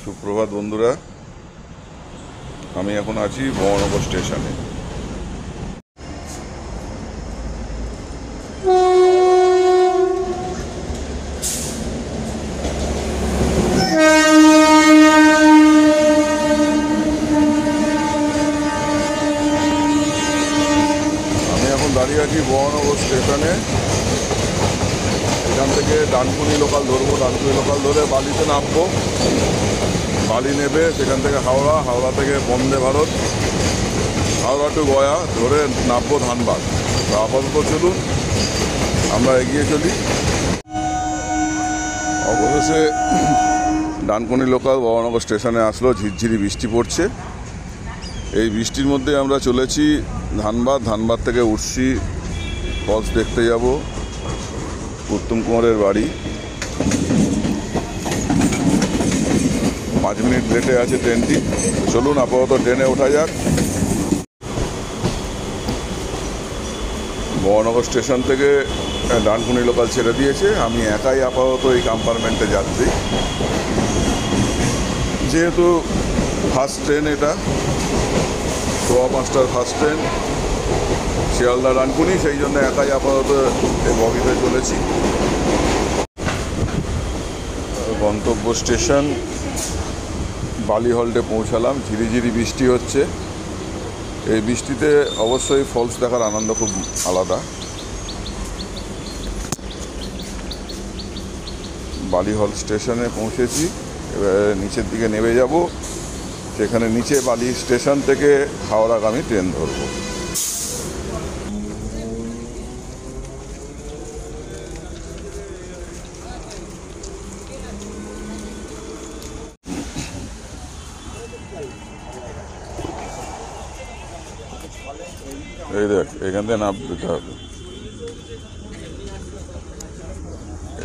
সুপ্রভাত বন্ধুরা, আমি এখন আছি ভবনগর স্টেশনে। আমি এখন দাঁড়িয়ে আছি ভবনগর স্টেশনে। এখান থেকে ডানকুনি লোকাল ধরবো, ডানকুনি লোকাল ধরে বালিতে নামবো। বালি নেবে সেখান থেকে হাওড়া, হাওড়া থেকে বন্দে ভারত, হাওড়া টু গয়া ধরে নামবো ধানবাদ। তো আপাতত চলুন আমরা এগিয়ে চলি। অবশেষে ডানকুনি লোকাল ভবনগর স্টেশনে আসলো। ঝিরঝিরি বৃষ্টি পড়ছে। এই বৃষ্টির মধ্যে আমরা চলেছি ধানবাদ। ধানবাদ থেকে উঠছি ফলস দেখতে যাব, উত্তম কুমারের বাড়ি। 5 মিনিট লেটে আছে ট্রেনটি। চলুন আপাতত ট্রেনে ওঠা যাক। ভবনগর স্টেশন থেকে ডানকুনি লোকাল ছেড়ে দিয়েছে। আমি একাই আপাতত এই কম্পার্টমেন্টে যাচ্ছি, যেহেতু ফার্স্ট ট্রেন, এটা 5:15 ফার্স্ট ট্রেন শিয়ালদা ডানকুনি, সেই জন্য একাই আপাতত এই বগিতে চলেছি। গন্তব্য স্টেশন বালি হল্টে পৌঁছালাম। ঝিরিঝিরি বৃষ্টি হচ্ছে। এই বৃষ্টিতে অবশ্যই ফলস দেখার আনন্দ খুব আলাদা। বালি হল স্টেশনে পৌঁছেছি। এবার নিচের দিকে নেমে যাব। সেখানে নিচে বালি স্টেশন থেকে হাওড়াগামী ট্রেন ধরব। এই দেখ, এখান থেকে নাম দিতে হবে।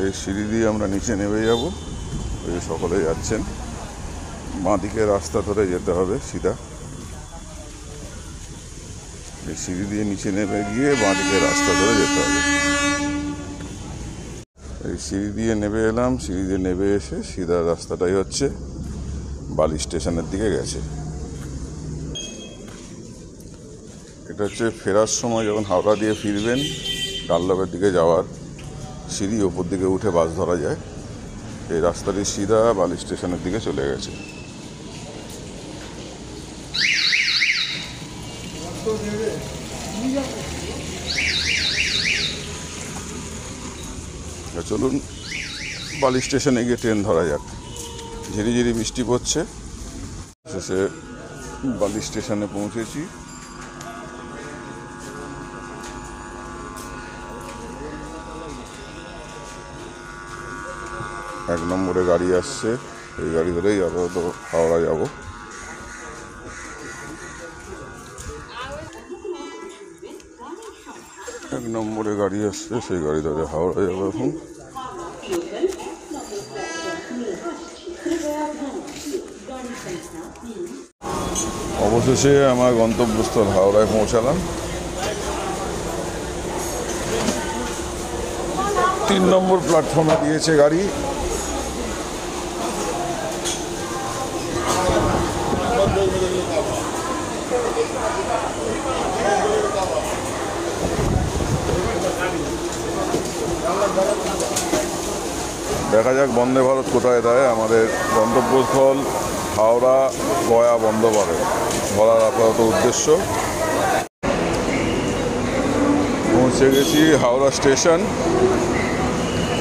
এই সিঁড়ি দিয়ে আমরা নিচে নেমে যাব। এই সকলে যাচ্ছেন। বাঁ দিকে রাস্তা ধরে যেতে হবে সিধা। এই সিঁড়ি দিয়ে নিচে নেমে গিয়ে বাঁ দিকে রাস্তা ধরে যেতে হবে। এই সিঁড়ি দিয়ে নেমে এলাম। সিঁড়ি দিয়ে নেমে এসে সিধা রাস্তাটাই হচ্ছে বালি স্টেশনের দিকে গেছে। এটা হচ্ছে ফেরার সময় যখন হাওড়া দিয়ে ফিরবেন, ডানলপের দিকে যাওয়ার সিঁড়ি, ওপর দিকে উঠে বাস ধরা যায়। এই রাস্তাটি সিধা বালি স্টেশনের দিকে চলে গেছে। চলুন বালি স্টেশনে গিয়ে ট্রেন ধরা যাক। ঝিরিঝিরি বৃষ্টি পড়ছে। শেষে বালি স্টেশনে পৌঁছেছি। এক নম্বরে গাড়ি আসছে। এই গাড়ি ধরেই আপাতত হাওড়া যাব। এক নম্বরে গাড়ি আসছে, সেই গাড়ি ধরে হাওড়া যাবো এখন। অবশেষে আমার গন্তব্যস্থল হাওড়ায় পৌঁছালাম। 3 নম্বর প্ল্যাটফর্মে দিয়েছে গাড়ি। দেখা যাক বন্দে ভারত কোথায় দেয়। আমাদের গন্তব্যস্থল হাওড়া গয়া বন্দে ভারত ধরার আপাতত উদ্দেশ্য। পৌঁছে গেছি হাওড়া স্টেশন।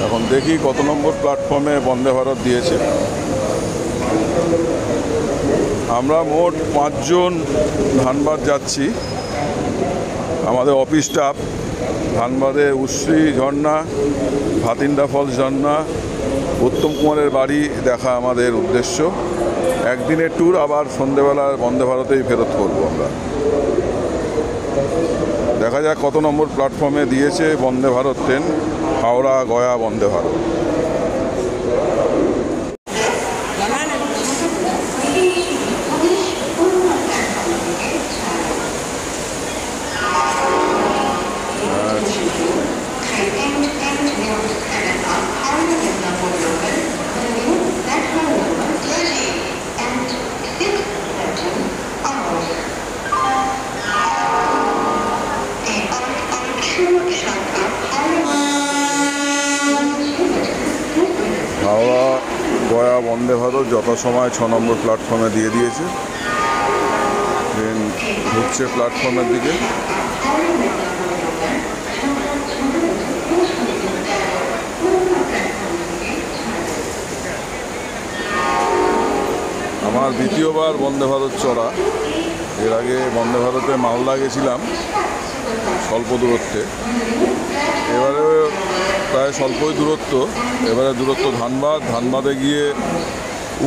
এখন দেখি কত নম্বর প্ল্যাটফর্মে বন্দে ভারত দিয়েছে। আমরা মোট 5 জন ধানবাদ যাচ্ছি। আমাদের অফিস স্টাফ। ধানবাদে উশ্রী ঝর্ণা, ভাতিন্ডা ফলস ঝর্ণা, উত্তম কুমারের বাড়ি দেখা আমাদের উদ্দেশ্য। একদিনের ট্যুর, আবার সন্ধেবেলা বন্দে ভারতেই ফেরত করবো আমরা। দেখা যাক কত নম্বর প্ল্যাটফর্মে দিয়েছে বন্দে ভারত ট্রেন, হাওড়া গয়া বন্দে ভারত। গয়া বন্দে ভারত যথাসময় 6 নম্বর প্ল্যাটফর্মে দিয়ে দিয়েছে। ট্রেন ঢুকছে প্ল্যাটফর্মের দিকে। আমার দ্বিতীয়বার বন্দে ভারত চড়া। এর আগে বন্দে ভারতে মালদা গেছিলাম স্বল্প দূরত্বে, এবারে প্রায় স্বল্পই দূরত্ব। এবারে দূরত্ব ধানবাদে গিয়ে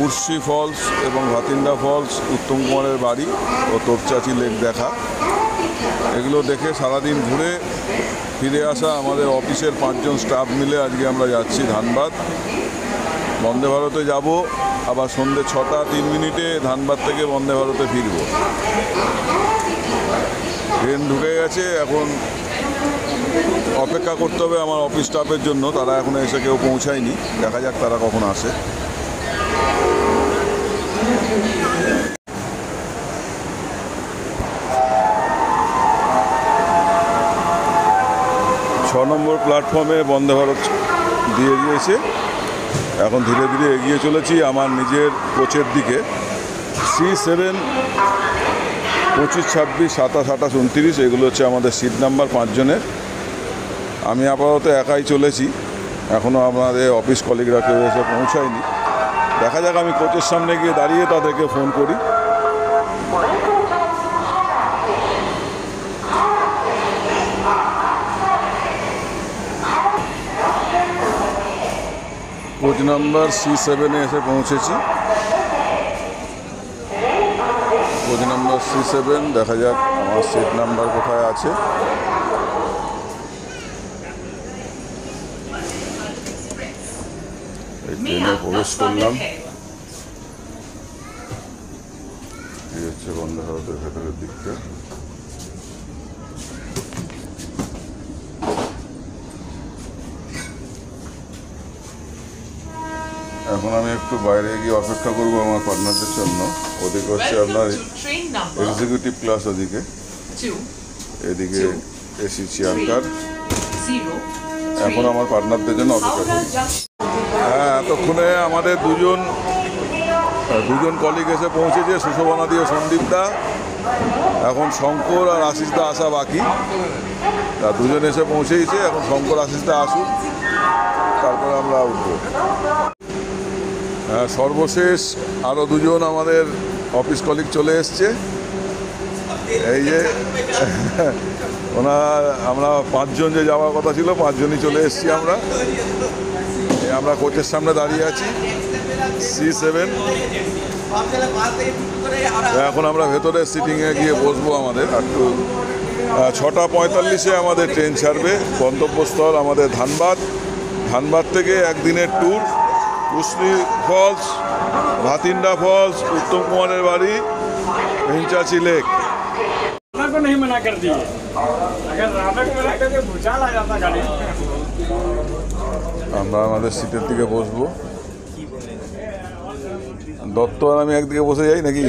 উর্সি ফলস এবং ভাতিন্ডা ফলস, উত্তম কুমারের বাড়ি ও তোপচাচি লেক দেখা। এগুলো দেখে সারাদিন ঘুরে ফিরে আসা আমাদের অফিসের 5 জন স্টাফ মিলে আজকে আমরা যাচ্ছি ধানবাদ। বন্দে ভারতে যাব, আবার সন্ধ্যে 6টা 3 মিনিটে ধানবাদ থেকে বন্দে ভারতে ফিরব। ট্রেন ঢুকে গেছে, এখন অপেক্ষা করতে হবে আমার অফিস স্টাফের জন্য। তারা এখনো এসে কেউ পৌঁছায়নি, দেখা যাক তারা কখন আসে। ছ নম্বর প্ল্যাটফর্মে বন্দে ভারত দিয়ে দিয়েছে। এখন ধীরে ধীরে এগিয়ে চলেছি আমার নিজের কোচের দিকে। C7 25, 26, 27, 28, 29 এগুলো হচ্ছে আমাদের সিট নাম্বার 5 জনের। আমি আপাতত একাই চলেছি, এখনও আমাদের অফিস কলিগরা কেউ এসে পৌঁছায়নি। দেখা যাক, আমি কোচের সামনে গিয়ে দাঁড়িয়ে তাদেরকে ফোন করি। কোচ নাম্বার C7 এসে পৌঁছেছি। কোচ নাম্বার C7, দেখা যাক আমার সিট নাম্বার কোথায় আছে। এই ট্রেনে প্রবেশ করলাম। এই হচ্ছে বন্দে ভারতের ভেতরের দিকটা। এখন আমি একটু বাইরে গিয়ে অপেক্ষা করবো আমার পার্টনারদের জন্য। ওদিকে হচ্ছে আপনার এক্সিকিউটিভ ক্লাস, ওদিকে এদিকে এসি চেয়ার কার। এখন আমার পার্টনারদের জন্য অপেক্ষা করবো। হ্যাঁ, এতক্ষণে আমাদের দুজন কলিগ এসে পৌঁছেছে, সুশোভনা দিয়ে সন্দীপ দা। এখন শঙ্কর আর আশিস দা আসা বাকি। তা দুজন এসে পৌঁছেইছে, এখন শঙ্কর আশিস দা আসুন, তারপরে আমরা উঠবো। সর্বশেষ আরও দুজন আমাদের অফিস কলিগ চলে এসছে। এই যে আমরা 5 জন যে যাওয়ার কথা ছিল, 5 জনই চলে এসছি আমরা। আমরা কোচের সামনে দাঁড়িয়ে আছি C7। এখন আমরা ভেতরে সিটিংয়ে গিয়ে বসবো। আমাদের একটু 6টা 45-এ আমাদের ট্রেন ছাড়বে। গন্তব্যস্থল আমাদের ধানবাদ থেকে একদিনের tour, Ursi false, Bathinda false, উত্তম কুমারের বাড়ি, তোপচাচি লেক। আমরা আমাদের সিটের দিকে বসবো। দত্ত আর আমি একদিকে বসে যাই নাকি?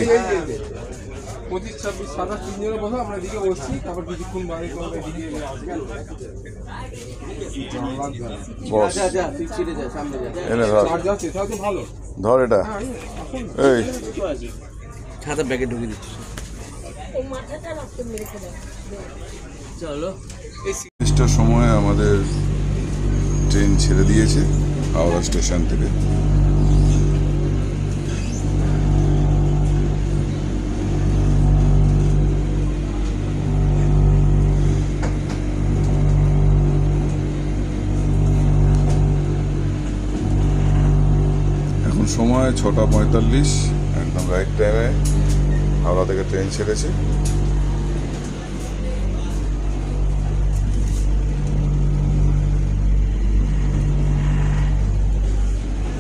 25, 26, 27 3 বসে আমরা এদিকে বসছি, তারপর কিছুক্ষণ বাড়ি করবে এদিকে বস। এনে ধর এটা। এই ছাতা ব্যাগে ঢুকিয়ে দিচ্ছি। চলো, নির্দিষ্ট সময়ে আমাদের ট্রেন ছেড়ে দিয়েছে হাওড়া স্টেশন থেকে। এখন সময় 6টা 45, একদম রাইট টাইমে হাওড়া থেকে ট্রেন ছেড়েছে।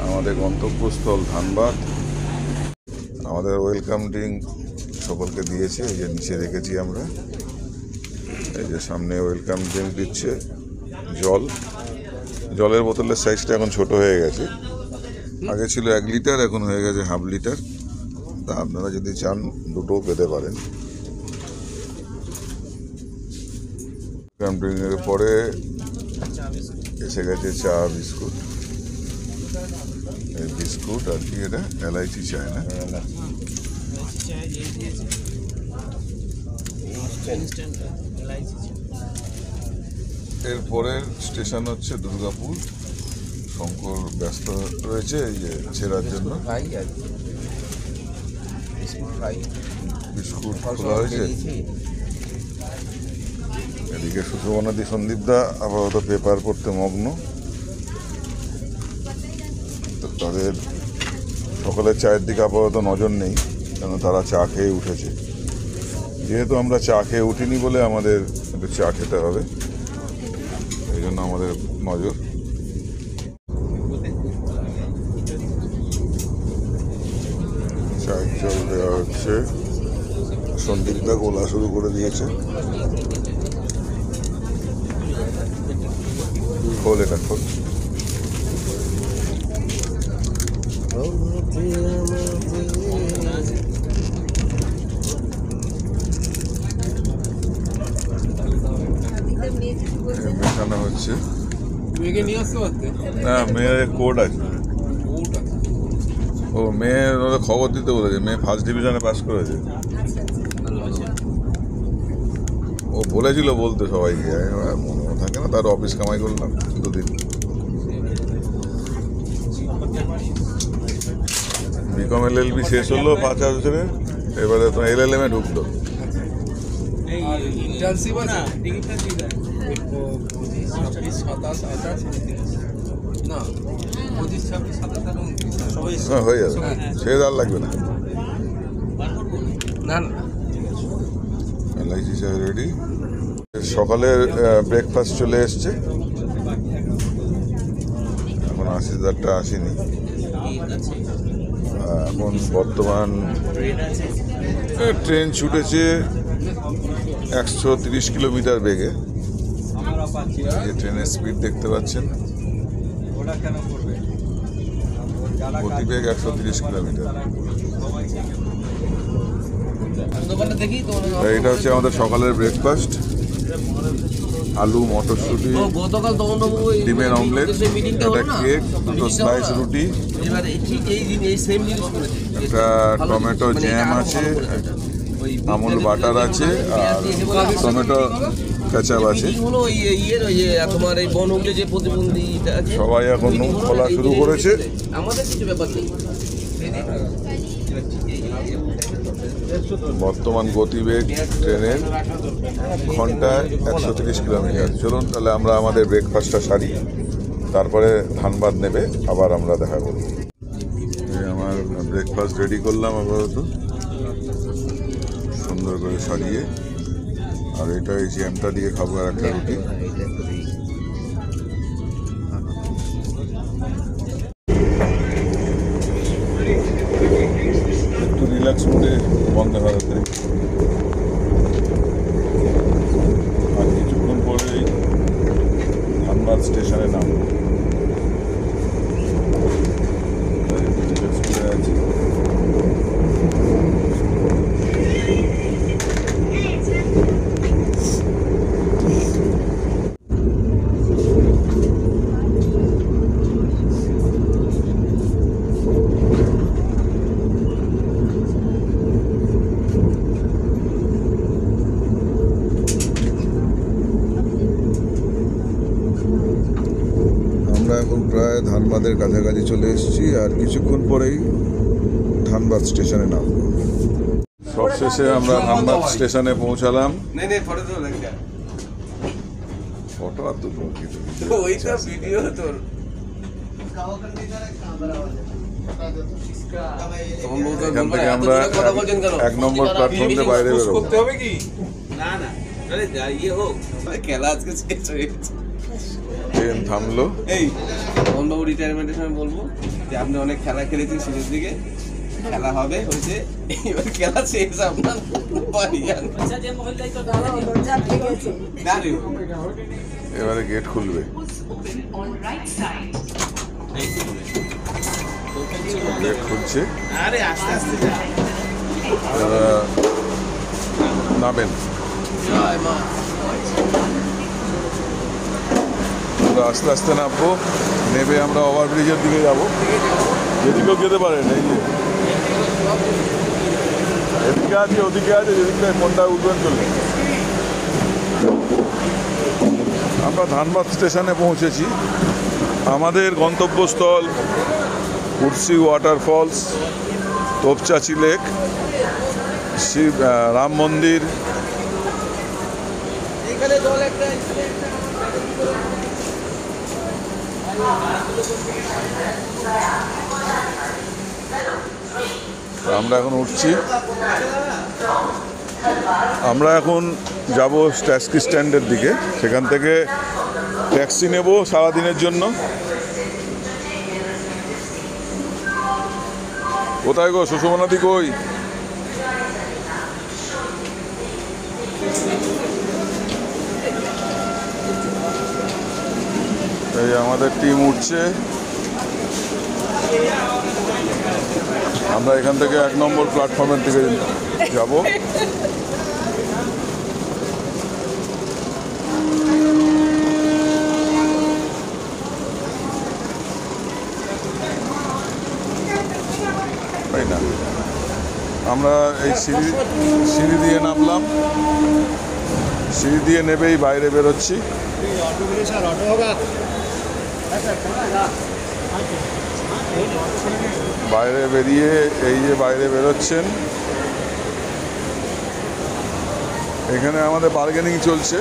আমাদের গন্তব্যস্থল ধানবাদ। আমাদের ওয়েলকাম ড্রিঙ্ক সকলকে দিয়েছে, এই যে নিচে রেখেছি আমরা। এই যে সামনে ওয়েলকাম ড্রিঙ্ক দিচ্ছে, জলের বোতলের সাইজটা এখন ছোট হয়ে গেছে। আগে ছিল 1 লিটার, এখন হয়ে গেছে ½ লিটার। তা আপনারা যদি চান দুটোও পেতে পারেন। ওয়েলকাম ড্রিঙ্কের পরে এসে গেছে চা বিস্কুট। এই বিস্কুট আর কি, এটা এলাইচি চায় না? এরপরের স্টেশন হচ্ছে দুর্গাপুর। শঙ্কর ব্যস্ত রয়েছে এই যে ছেঁড়ার জন্য। বিস্কুট খোলা হয়েছে। এদিকে সুশোভনাদি সন্দীপদা আপাতত পেপার পড়তে মগ্ন। তো তাদের সকালের চায়ের দিকে আপাতত নজর নেই, কেন তারা চা খেয়ে উঠেছে। যেহেতু আমরা চা খেয়ে উঠিনি বলে আমাদের একটু চা খেতে হবে, এই জন্য আমাদের নজর। চায়ের জল দেওয়া হচ্ছে। সন্দীপদা গোলা শুরু করে দিয়েছে। খোল, এটা খোল। মেশানো হচ্ছে। মেয়েকে নিয়ে আসতে পারতে? না, মেয়ের কোড আছে। ও মেয়ে ওদের খবর দিতে বলেছে, মেয়ে ফার্স্ট ডিভিশনে পাস করেছে। ও বলেছিল বলতে সবাইকে, মনে থাকে না, তার অফিস কামাই করলাম দুদিন। বিকম LLB শেষ হলো 5 বছরে, এবারে তো LLM ঢুকলো। ইন্টার্নশিপ আছে না? 25, 27, 28, 29 না, 25, 26, 27, 29 সবাই হ্যাঁ, হয়ে যাবে, সে আর লাগবে না। না না এলআইসি চা রেডি। সকালের ব্রেকফাস্ট চলে এসছে। এখন 80,000টা আসেনি। এখন বর্তমান ট্রেন ছুটেছে 130 কিলোমিটার বেগে। যে ট্রেনের স্পিড দেখতে পাচ্ছেন, গতিবেগ 130 কিলোমিটার। এটা হচ্ছে আমাদের সকালের ব্রেকফাস্ট। আলু, মটরশুঁটি, গতকাল তপনবাবু ডিমের অমলেট, একটা কেক, দুটো স্লাইস রুটি, একটা টমেটো জ্যাম আছে, আমুল বাটার আছে, আর টমেটো কেচাপ আছে। তোমার এই বনহুগলি যে প্রতিবন্ধীটা আছে, সবাই এখন মুখ খোলা শুরু করেছে। আমাদের কিছু ব্যাপার নেই। বর্তমান গতিবেগ ট্রেনের ঘন্টায় 130 কিলোমিটার। চলুন তাহলে আমরা আমাদের ব্রেকফাস্টটা সারি, তারপরে ধানবাদ নেবে, আবার আমরা দেখা করব। আমার ব্রেকফাস্ট রেডি করলাম আপাতত, সুন্দর করে সারিয়ে। আর এটা এই জ্যামটা দিয়ে খাবো, আর একটা রুটি। একটু রিল্যাক্স মুডে বন্দে ভারতে। আর কিছুক্ষণ পরেই ধানবাদ স্টেশনে নামবো। রিল্যাক্স মুডে আছি। এখন প্রায় ধানবাদের কাছাকাছি চলে এসেছি, আর কিছুক্ষণ পরেই ধানবাদ স্টেশনে নামব। সবশেষে আমরা ধানবাদ স্টেশনে পৌঁছালাম। ফটো আর তুলবো, এখান থেকে আমরা 1 নম্বর প্ল্যাটফর্মে বাইরে বেরোবো। করতে হবে কি না না, ইয়ে হোক, খেলা আজকে শেষ হয়ে গেছে। ট্রেন থামলো। এই তপনবাবু রিটায়ারমেন্টের সময় বলবো যে আপনি অনেক খেলা খেলেছেন, শেষের দিকে খেলা হবে হয়েছে, এবার খেলা শেষ, আপনার বাড়ি যান। এবারে গেট খুলবে। গেট খুলছে, আরে আস্তে আস্তে নামেন। আমরা আস্তে আস্তে নামবো, নেবে আমরা ওভারব্রিজের দিকে যাবো। যেদিকেও যেতে পারেন, এই যে এদিকে আছে ওদিকে আছে, যেদিকে কোনটা উঠবেন চলবে। আমরা ধানবাদ স্টেশনে পৌঁছেছি। আমাদের গন্তব্যস্থল কুর্সি ওয়াটারফলস, তোপচাচি লেক, শিব রাম মন্দির। আমরা এখন উঠছি। আমরা এখন যাব ট্যাক্সি স্ট্যান্ডের দিকে, সেখান থেকে ট্যাক্সি নেব সারাদিনের জন্য। কোথায় গো সুষমনাদি, কই? এই আমাদের টিম উঠছে। আমরা এখান থেকে 1 নম্বর প্ল্যাটফর্মের দিকে যাব। তাই না, আমরা এই সিঁড়ি দিয়ে নামলাম, সিঁড়ি দিয়ে নেবেই বাইরে বেরোচ্ছি। বাইরে বেরিয়ে এই যে বাইরে বেরোচ্ছেন, এখানে আমাদের বার্গেনিং চলছে,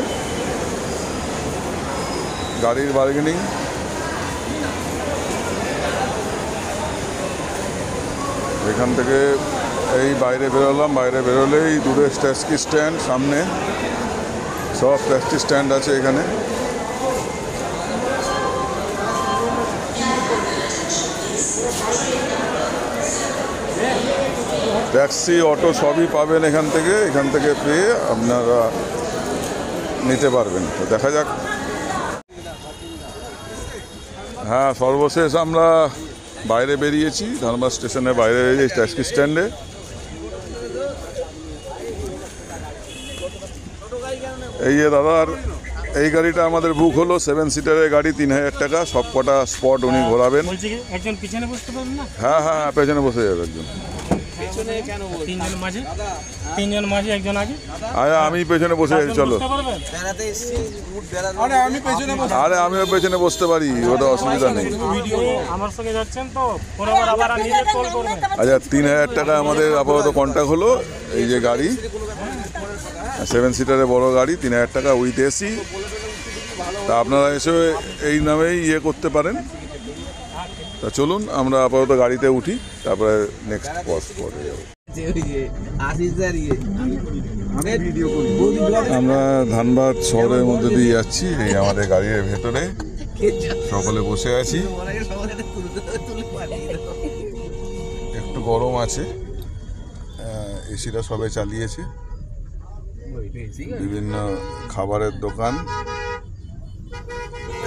গাড়ির বার্গেনিং। এখান থেকে এই বাইরে বেরোলাম, বাইরে বেরোলেই দূরে ট্যাক্সি স্ট্যান্ড, সামনে সব ট্যাক্সি স্ট্যান্ড আছে এখানে। ট্যাক্সি অটো সবই পাবেন এখান থেকে পেয়ে আপনারা নিতে পারবেন। তো দেখা যাক। হ্যাঁ, সর্বশেষ আমরা বাইরে বেরিয়েছি, ধানবাদ স্টেশনের বাইরে বেরিয়েছি ট্যাক্সি স্ট্যান্ডে। এই যে দাদার এই গাড়িটা আমাদের বুক হলো, 7 সিটারের গাড়ি, 3000 টাকা। সব কটা স্পট উনি ঘোরাবেন। একজন পিছনে বসতে পারবেন না? হ্যাঁ হ্যাঁ, পেছনে বসে যাবে একজন। তিনজন মাঝে একজন আগে। আরে আমি পেছনে বসে যাচ্ছি, চলো। আরে আমিও পেছনে বসতে পারি, ওটা অসুবিধা নেই। আমার সঙ্গে যাচ্ছেন তো, আবার নিজে কল করবেন। আচ্ছা, 3000 টাকা আমাদের আপাতত কন্ট্যাক্ট হলো। এই যে গাড়ি 7 সিটারের বড় গাড়ি, 3000 টাকা উইথ এসি। তা আপনারা এসে এই নামেই করতে পারেন। তা চলুন আমরা আপাতত গাড়িতে উঠি, তারপরে নেক্সট স্পটে যাব। আমরা ধানবাদ শহরের মধ্যে দিয়ে যাচ্ছি, এই আমাদের গাড়ির ভেতরে সকলে বসে আছি। একটু গরম আছে, এসিটা সবে চালিয়েছে। বিভিন্ন খাবারের দোকান,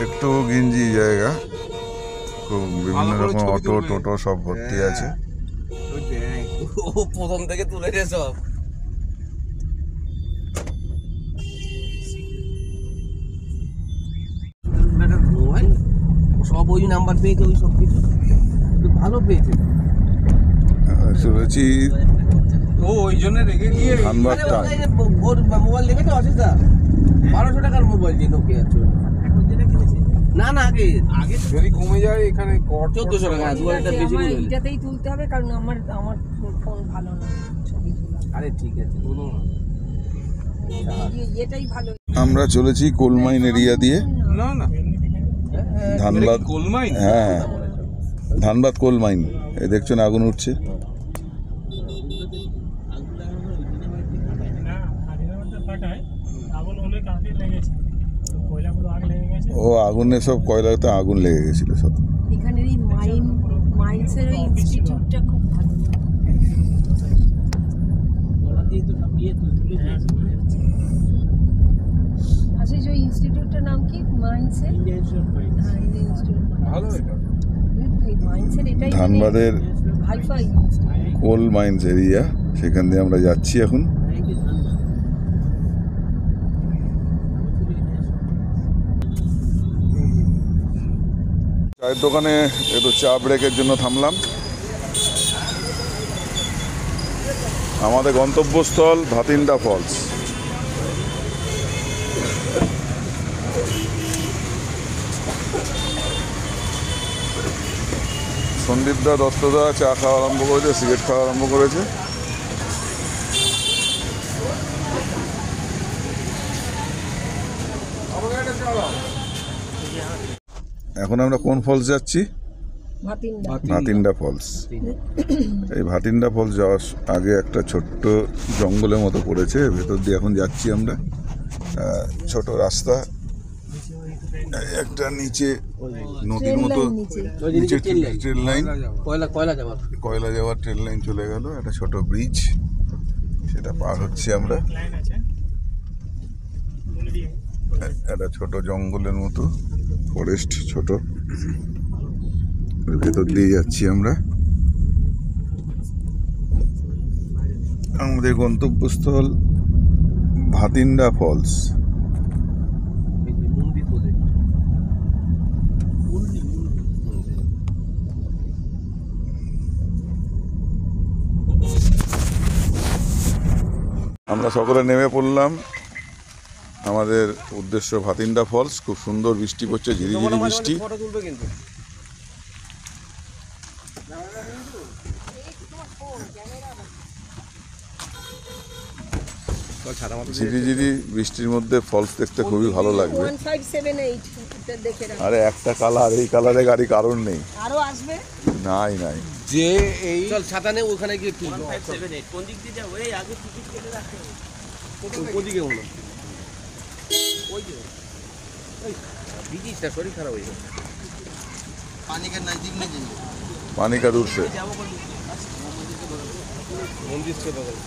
একটু গিঞ্জি জায়গা, খুব বিভিন্ন রকম অটো টোটো সব ভর্তি আছে। প্রথম থেকে তুলেছে সব। সব ওই নাম্বার পেয়েছে, ওই সব কিছু ভালো পেয়েছে। চলেছি ও ওই জন্য রেখে গিয়ে ধানবাদ টাউন। ওর মোবাইল দেখেছো অসুবিধা? 1200 টাকার মোবাইল যে নোকিয়া আছে। না না, আগে যদি কমে যায় এখানে 1400 টাকা। এটাতেই তুলতে হবে, কারণ আমার ফোন ভালো না ছবি তোলা। আরে ঠিক আছে, বলুন না। এটাই ভালো। আমরা চলেছি কোলমাইন এরিয়া দিয়ে না না ধানবাদ। কোলমাইন। হ্যাঁ, ধানবাদ কোলমাইন। এই দেখছেন আগুন উঠছে। ও আগুনে সব কয়লাতে আগুন লেগে গেছিল সব। এখানের এই মাইন্সের ওই ইনস্টিটিউটটা খুব ভালো। আচ্ছা, যে ইনস্টিটিউটটার নাম কি? মাইন্সের। হ্যাঁ, এই ইনস্টিটিউট ভালো এটা। এই মাইন্সের এটাই ধানবাদের হাইফাই। কোল মাইন্স এরিয়া, সেখান দিয়ে আমরা যাচ্ছি এখন। চায়ের দোকানে একটু চা ব্রেকের জন্য থামলাম। আমাদের গন্তব্যস্থল ভাতিন্ডা ফলস। সন্দীপদা, দত্তদা চা খাওয়া আরম্ভ করেছে, সিগারেট খাওয়া আরম্ভ করেছে। এখন আমরা কোন ফলস যাচ্ছি? ভাতিন্ডা ফলস। এই ভাতিন্ডা ফলস যাওয়ার আগে একটা ছোট্ট জঙ্গলের মতো পড়েছে, ভেতর দিয়ে এখন যাচ্ছি আমরা। ছোট রাস্তা, একটা নিচে নদীর মতো, নিচে ট্রেন লাইন, কয়লা যাওয়ার ট্রেন লাইন চলে গেল, একটা ছোট ব্রিজ, সেটা পার হচ্ছি আমরা। একটা ছোট জঙ্গলের মতো ফরেস্ট, ছোট, ভেতর দিয়ে যাচ্ছি আমরা। আমাদের গন্তব্যস্থল ভাতিন্ডা ফলস। আমরা সকলে নেমে পড়লাম। আমাদের উদ্দেশ্য ভাতিন্ডা ফলস। খুব সুন্দর বৃষ্টি পড়ছে, ঝিরিঝিরি বৃষ্টি। ঝিরিঝিরি বৃষ্টির মধ্যে ফলস দেখতে খুবই ভালো লাগবে। আরে একটা কালার, এই কালারে গাড়ি কারণ নেই, আরো আসবে। নাই নাই যে এই চল ছাতা নে, ওখানে গিয়ে তুই কোন দিক দিয়ে যাও? এই আগে টিকিট কেটে রাখো, ওদিকে হলো ওই যে ওই ব্রিজটা শরীর খারাপ হয়ে যাবে। পানি কা নজদীক में जाइए, पानी का दूर से। मंदिर से बगल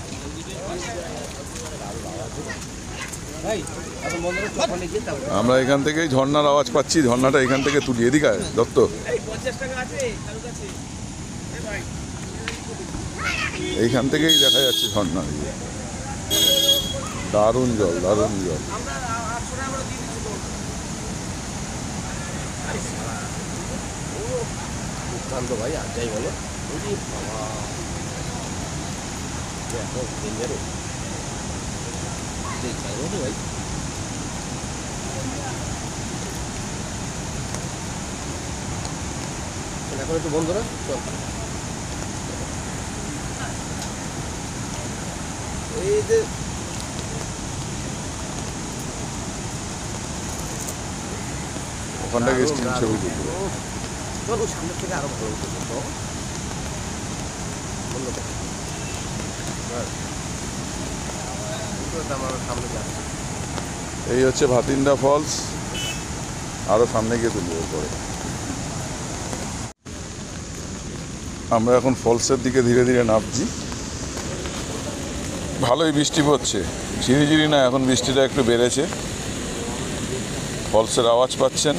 ভাই এখন বন্ধুরা ওখানে গিয়ে তারপর আমরা এখান থেকেই ঝর্ণার আওয়াজ পাচ্ছি। ঝর্ণাটা এখান থেকে তুলি, এদিকে আয় দত্ত। এই 50 টাকা আছে কারো কাছে? এ ভাই এইখান থেকেই দেখা যাচ্ছে ঝর্ণা। দারুণ জল, দারুণ জল। আমরা 800 টাকা করে দিয়ে দিচ্ছি তো। আরে শালা ও দুর্দান্ত ভাই, আর যাই বলো ওই বাবা দেখো ডেঞ্জারে দেখো তো ভাই। এখন একটু বন্ধ না, চল এই যে ওখান থেকে স্টিল ছবি তুলবো। চলো সামনের থেকে আরো ভালো হতো তো। বললো তো আমার সামনে যাচ্ছে। এই হচ্ছে ভাতিন্ডা ফলস। আরো সামনে গিয়ে তুলবো পরে। আমরা এখন ফলসের দিকে ধীরে ধীরে নামছি। ভালোই বৃষ্টি পড়ছে, ঝিরিঝিরি না, এখন বৃষ্টিটা একটু বেড়েছে। ফলসের আওয়াজ পাচ্ছেন।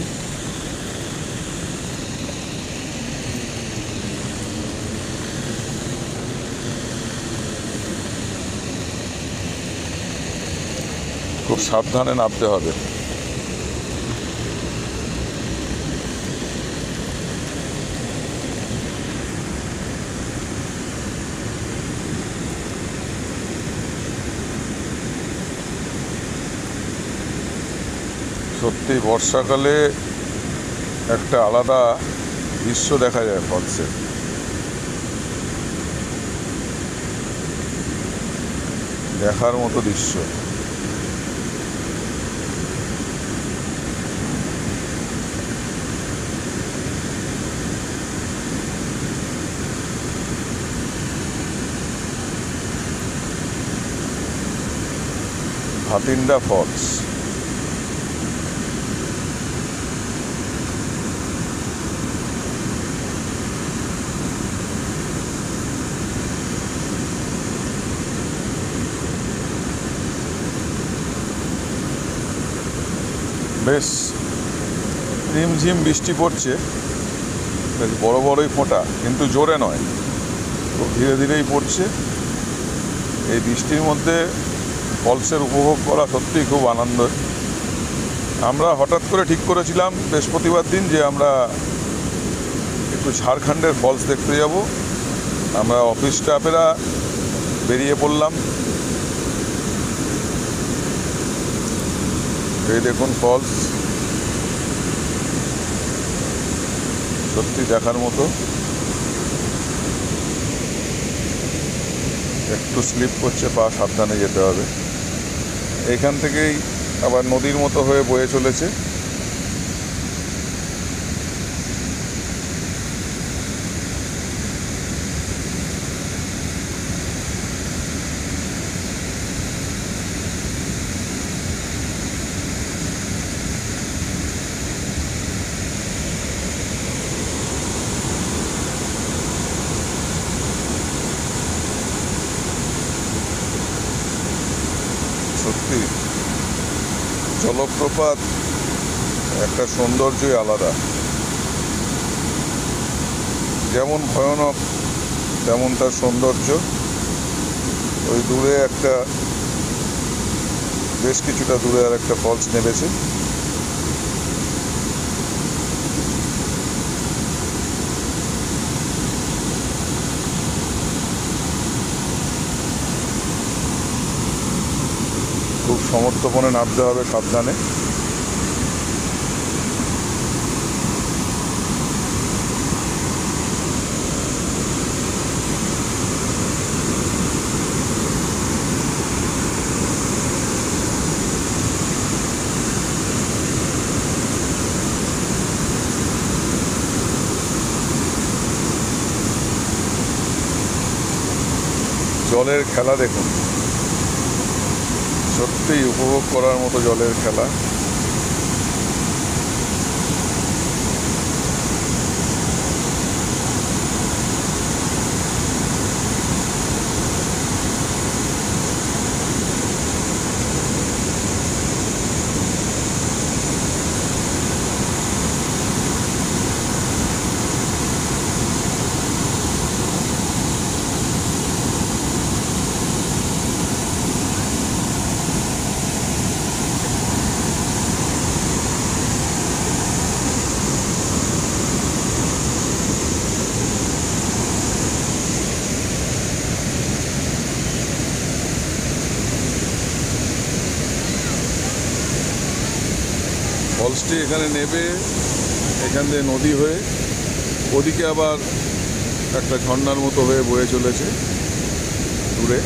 খুব সাবধানে নামতে হবে। সত্যি বর্ষাকালে একটা আলাদা দৃশ্য দেখা যায় ফলসে। দেখার মতো দৃশ্য। ভাতিন্ডা ফলস। বেশ ঝিমঝিম বৃষ্টি পড়ছে, বেশ বড় বড়ই ফোঁটা, কিন্তু জোরে নয়, খুব ধীরে ধীরেই পড়ছে। এই বৃষ্টির মধ্যে ফলসের উপভোগ করা সত্যিই খুব আনন্দ। আমরা হঠাৎ করে ঠিক করেছিলাম বৃহস্পতিবার দিন যে আমরা একটু ঝাড়খণ্ডের ফলস দেখতে যাব। আমরা অফিস স্টাফেরা বেরিয়ে পড়লাম। এই দেখুন ফলস, সত্যি দেখার মতো। একটু স্লিপ করছে পা, সাবধানে যেতে হবে। এইখান থেকেই আবার নদীর মতো হয়ে বয়ে চলেছে। সত্যি জলপ্রপাত একটা সৌন্দর্যই আলাদা। যেমন ভয়ানক তেমন তার সৌন্দর্য। ওই দূরে একটা, বেশ কিছুটা দূরে আর একটা ফলস নেমেছে। খুব সমর্থপণে নামতে হবে, সাবধানে। জলের খেলা দেখুন, সত্যিই উপভোগ করার মতো জলের খেলা। ফলসটি এখানে নেবে, এখান দিয়ে নদী হয়ে ওদিকে আবার একটা ঝর্ণার মতো হয়ে বয়ে চলেছে দূরে।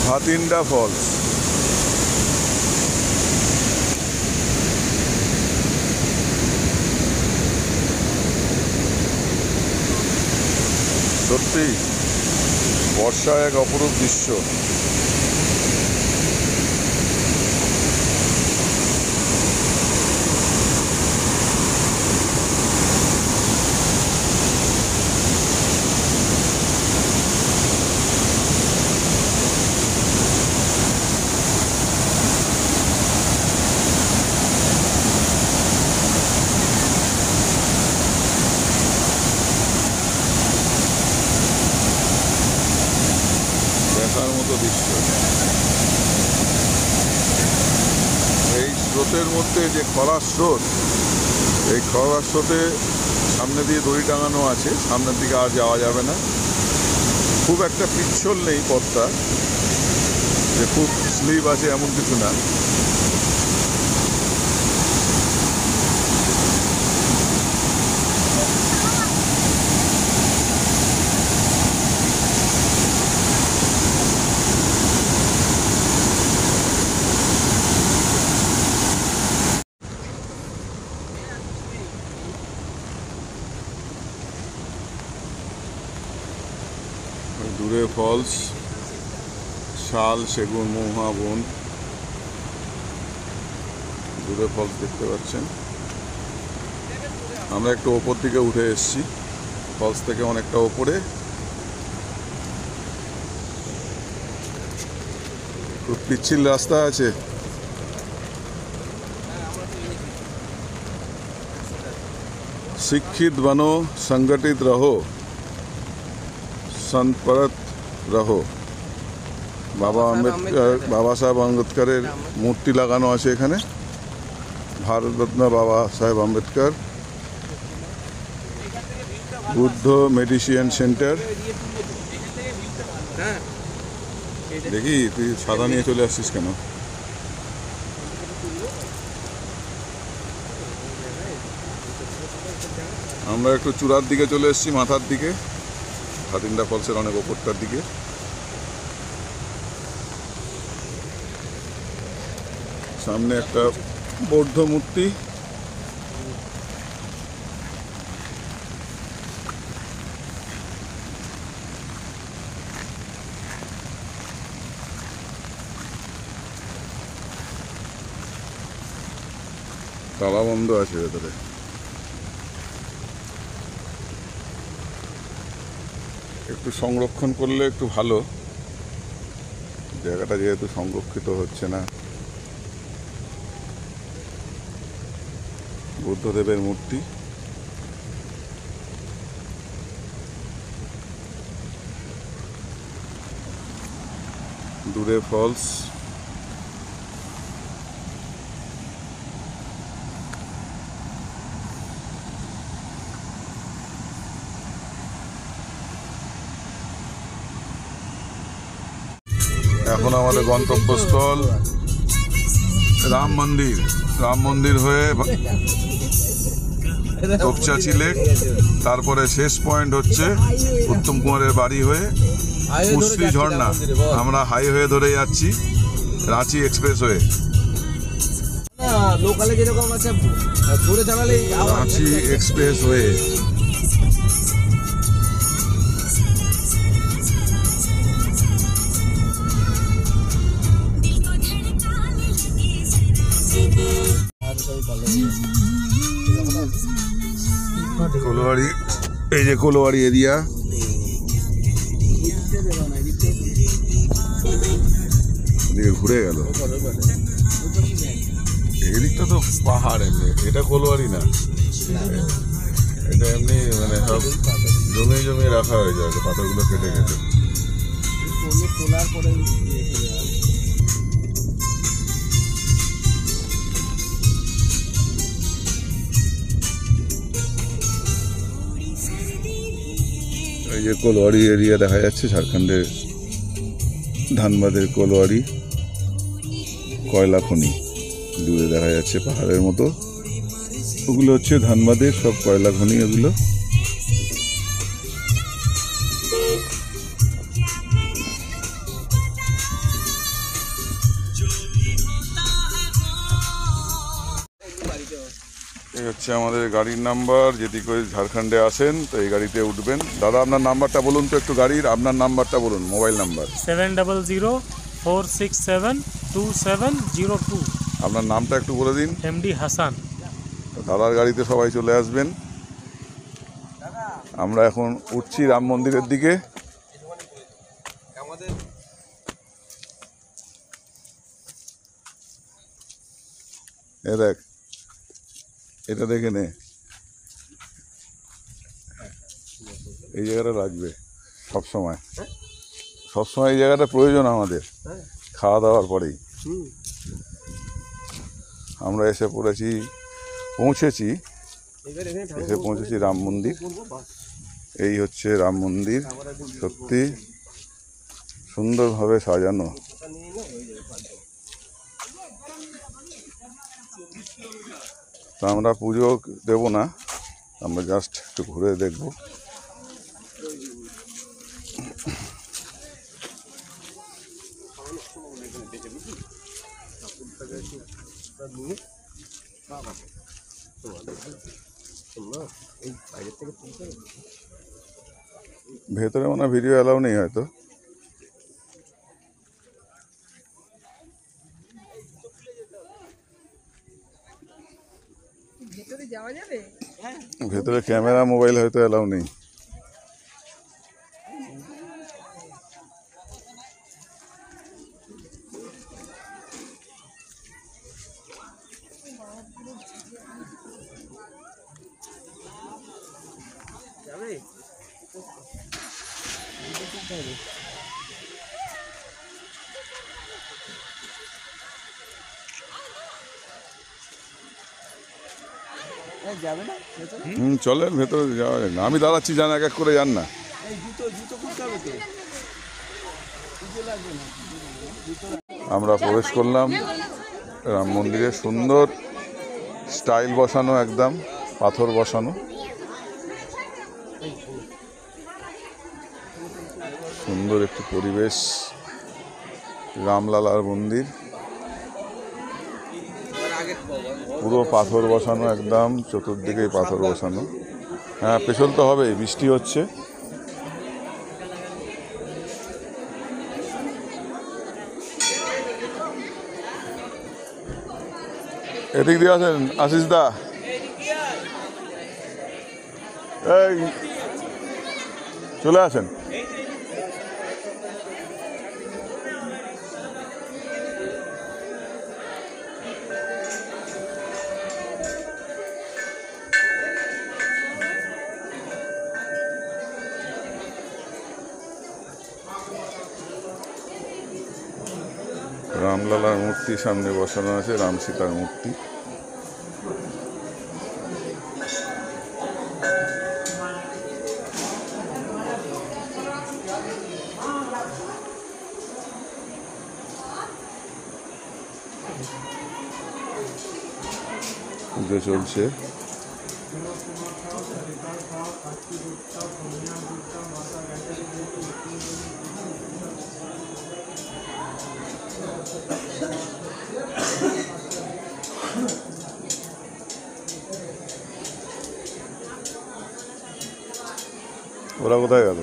ভাতিন্ডা ফলস। সত্যি বর্ষায় এক অপরূপ দৃশ্য। দেখার মতো দৃশ্য। এই স্রোতের মধ্যে যে খরার স্রোত, এই খরার স্রোতে সামনে দিয়ে দড়ি টাঙানো আছে, সামনের দিকে আর যাওয়া যাবে না। খুব একটা পিচ্ছল নেই পথটা, যে খুব স্লিপ আছে এমন কিছু না। দূরে ফলস, শাল, সেগুন, মহুয়া বন, দূরে ফলস দেখতে পাচ্ছেন। আমরা একটু ওপর দিকে উঠে এসেছি, ফলস থেকে অনেকটা ওপরে। খুব পিচ্ছিল রাস্তা আছে। शिक्षित बनो, संगठित रहो, संतपरत रहो। बाबा साहेब आम्बेडकरेर मूर्ति लागानो आछे एखाने। Bharat Ratna Baba Saheb Ambedkar Buddha medicine centre. देखी তুই সাদা নিয়ে চলে আসছিস কেন? আমরা একটু চূড়ার দিকে চলে এসেছি, মাথার দিকে, ভাতিন্ডা ফলসের অনেক ওপরটার দিকে। সামনে একটা বৌদ্ধ মূর্তি। তালা বন্ধ আছে ভেতরে। একটু সংরক্ষণ করলে একটু ভালো, জায়গাটা যেহেতু সংরক্ষিত হচ্ছে না। বুদ্ধদেবের মূর্তি। দূরে ফলস। এখন আমাদের গন্তব্যস্থল রাম মন্দির। রাম মন্দির হয়ে তপচাচি লেক, তারপরে শেষ পয়েন্ট হচ্ছে উত্তম কুমারের বাড়ি হয়ে উশ্রী ঝর্ণা। আমরা হাইওয়ে ধরে যাচ্ছি, রাঁচি এক্সপ্রেস হয়ে। লোকালে যেরকম আছে জোরে চালালে রাঁচি এক্সপ্রেস হয়ে। কোলোয়ারি, এই যে কোলোয়ারি এরিয়া। এদিকে ঘুরে গেল। এদিকটা তো পাহাড়, এমনি এটা কোলোয়ারি না, এটা এমনি মানে সব জমে জমে রাখা হয়ে যায় পাতাগুলো কেটে কেটে। তোলার পরে এই যে কোলোয়ারি এরিয়া দেখা যাচ্ছে, ঝাড়খণ্ডের ধানবাদের কোলোয়ারি কয়লা খনি। দূরে দেখা যাচ্ছে পাহাড়ের মতো, ওগুলো হচ্ছে ধানবাদের সব কয়লা খনি। ওগুলো এই হচ্ছে আমাদের গাড়ির নাম্বার। যদি করে ঝাড়খণ্ডে আসেন তো এই গাড়িতে উঠবেন। দাদা আপনার নাম্বারটা বলুন তো একটু, গাড়ির আপনার নাম্বারটা বলুন, মোবাইল নাম্বার। 7004672702। আপনার নামটা একটু বলে দিন। MD হাসান। দাদার গাড়িতে সবাই চলে আসবেন। আমরা এখন উঠছি রাম মন্দিরের দিকে। এ দেখ, এটা দেখে নে, এই জায়গাটা লাগবে সবসময়। সবসময় এই জায়গাটা প্রয়োজন আমাদের খাওয়া দাওয়ার পরেই। আমরা এসে পৌঁছেছি রাম মন্দির। এই হচ্ছে রাম মন্দির, সত্যি সুন্দরভাবে সাজানো। তো আমরা পুজো দেব না, আমরা জাস্ট একটু ঘুরে দেখব। ভেতরে মনে ভিডিও অ্যালাউ নেই হয়তো। ভেতরে যাওয়া যাবে? ভেতরে ক্যামেরা মোবাইল হয়তো অ্যালাউ নেই। যাবে না চলেন ভেতরে যাওয়া যায় না, আমি দাঁড়াচ্ছি, যান এক এক করে যান না। এই জুতো খুলতে হবে তো। আমরা প্রবেশ করলাম রাম মন্দিরে, সুন্দর স্টাইল বসানো, একদম পাথর বসানো, সুন্দর একটি পরিবেশ। রামলালার মন্দির পুরো পাথর বসানো, একদম চতুর্দিকেই পাথর বসানো। হ্যাঁ, পেছন তো হবে, বৃষ্টি হচ্ছে। এদিক দিয়ে আছেন আশিস দা, এই চলে আসেন। রামলালার মূর্তি সামনে বসানো আছে, রাম সীতার মূর্তি। পুজো চলছে। ওরা কোথায় গেল?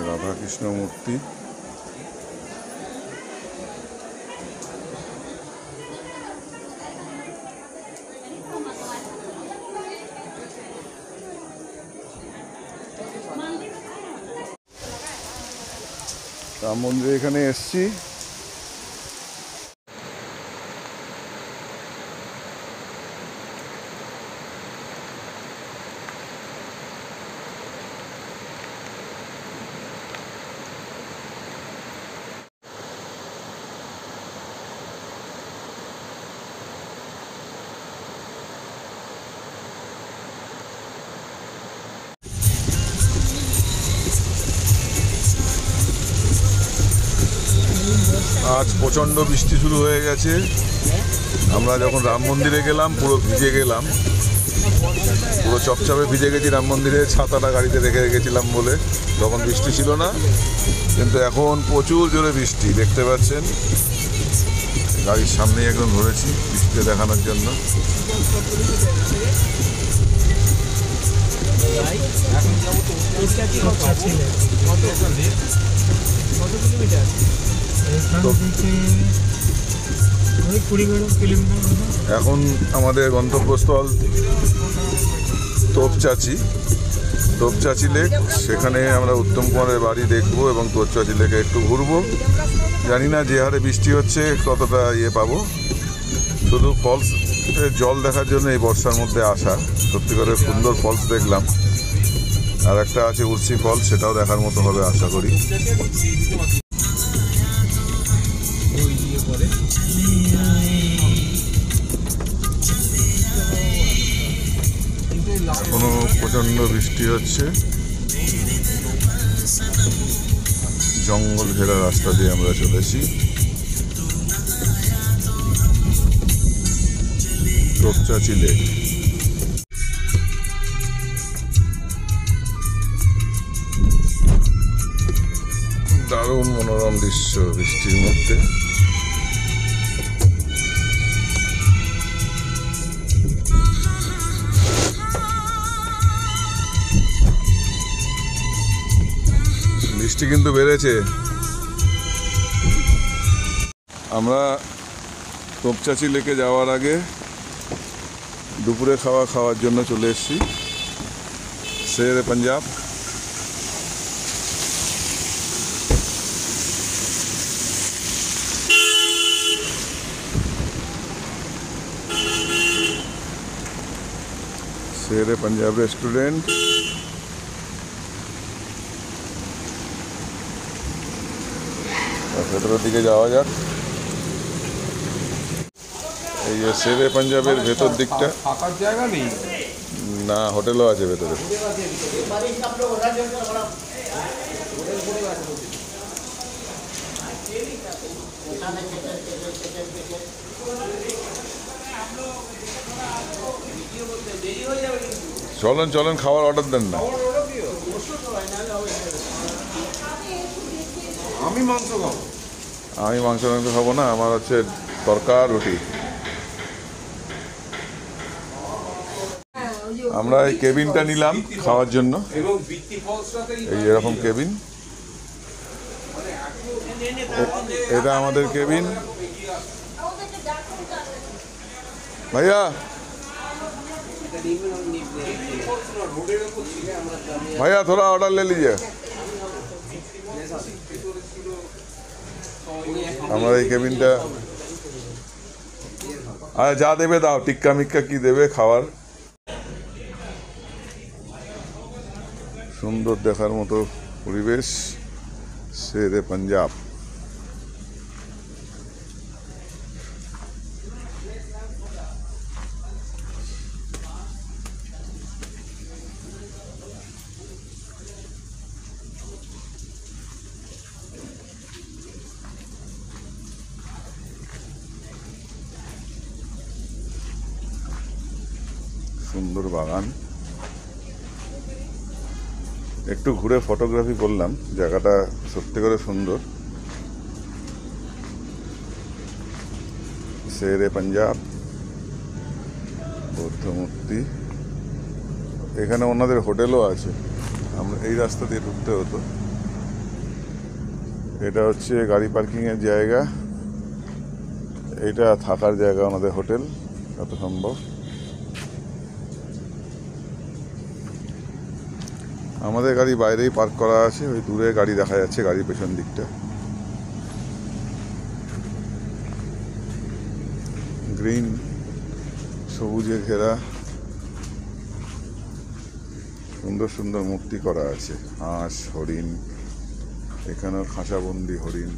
রাধাকৃষ্ণ মূর্তি। রাম মন্দিরে এখানে এসছি, আজ প্রচণ্ড বৃষ্টি শুরু হয়ে গেছে। আমরা যখন রাম মন্দিরে গেলাম পুরো ভিজে গেলাম, পুরো চপচপে ভিজে গেছি। রাম মন্দিরে ছাতাটা গাড়িতে রেখে গেছিলাম বলে, তখন বৃষ্টি ছিল না, কিন্তু এখন প্রচুর জোরে বৃষ্টি দেখতে পাচ্ছেন। গাড়ির সামনেই একদম ধরেছি বৃষ্টিতে দেখানোর জন্য। এখন আমাদের গন্তব্যস্থল তোপচাচি লেক। সেখানে আমরা উত্তম কুমারের বাড়ি দেখবো এবং তোপচাচি লেকে একটু ঘুরবো। জানি না যে হারে বৃষ্টি হচ্ছে কতটা পাবো। শুধু ফলস জল দেখার জন্য এই বর্ষার মধ্যে আসা। সত্যিকারের সুন্দর ফলস দেখলাম। আর একটা আছে উর্সি ফলস, সেটাও দেখার মতো হবে আশা করি। এখনো প্রচণ্ড বৃষ্টি হচ্ছে। জঙ্গল ঘেরা রাস্তা দিয়ে আমরা চলেছি। তোপচাচি লেক। দারুণ মনোরম দৃশ্য বৃষ্টির মধ্যে। বৃষ্টি কিন্তু বেড়েছে। আমরা তোপচাচি লেকে যাওয়ার আগে দুপুরে খাওয়ার জন্য চলে এসেছি শেরে পাঞ্জাব। शेर पंजाब रेस्टोरेंट। ভেতরের দিকে যাওয়া যাক। এই যে শেরে পাঞ্জাবের ভেতর দিকটা, থাকার জায়গা নেই। না হোটেলও আছে ভেতরে। চলেন চলেন, খাবার অর্ডার দেন না। আমি মাংস খাবো। আমি মাংস খাবো না, আমার হচ্ছে তরকা রুটি। আমরা এই কেবিনটা নিলাম খাওয়ার জন্য, এবং বৃত্তি ফলসটাতেই এই এরকম কেবিন। এটা আমাদের কেবিন। ভাইয়া भैया थोड़ा ऑर्डर ले लीजिए। हमारा এই কেবিনটা আর যা দেবে দাও, টিক্কা মিক্কা কি দেবে খাবার। সুন্দর দেখার মতো পরিবেশ, শেরে পাঞ্জাব। সুন্দর বাগান, একটু ঘুরে ফটোগ্রাফি করলাম, জায়গাটা সত্যি করে সুন্দর। শেরে পাঞ্জাব বৌদ্ধ মূর্তি, এখানে ওনাদের হোটেলও আছে। আমরা এই রাস্তা দিয়ে ঢুকতে হতো। এটা হচ্ছে গাড়ি পার্কিংয়ের জায়গা, এটা থাকার জায়গা ওনাদের হোটেল যত সম্ভব। আমাদের গাড়ি বাইরেই পার্ক করা আছে, ওই দূরে গাড়ি দেখা যাচ্ছে, গাড়ির পেছন দিকটা। গ্রিন সবুজে ঘেরা, সুন্দর সুন্দর মূর্তি করা আছে, হাঁস, হরিণ, এখানেও খাঁচাবন্দি হরিণ,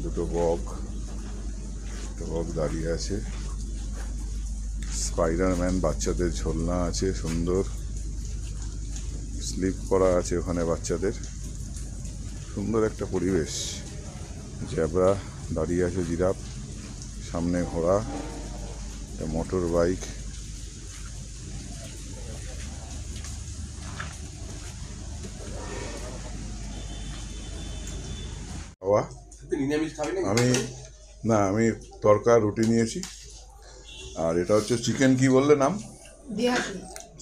দুটো বক দাঁড়িয়ে আছে। স্পাইডারম্যান বাচ্চাদের ঝোলনা আছে, সুন্দর স্লিপ করা আছে ওখানে বাচ্চাদের। সুন্দর একটা পরিবেশ। জ্যাবরা দাঁড়িয়ে আছে, জিরাফ, সামনে ঘোড়া, মোটর বাইক। আমি তরকা রুটি নিয়েছি। আর এটা হচ্ছে চিকেন, কি বললে নাম?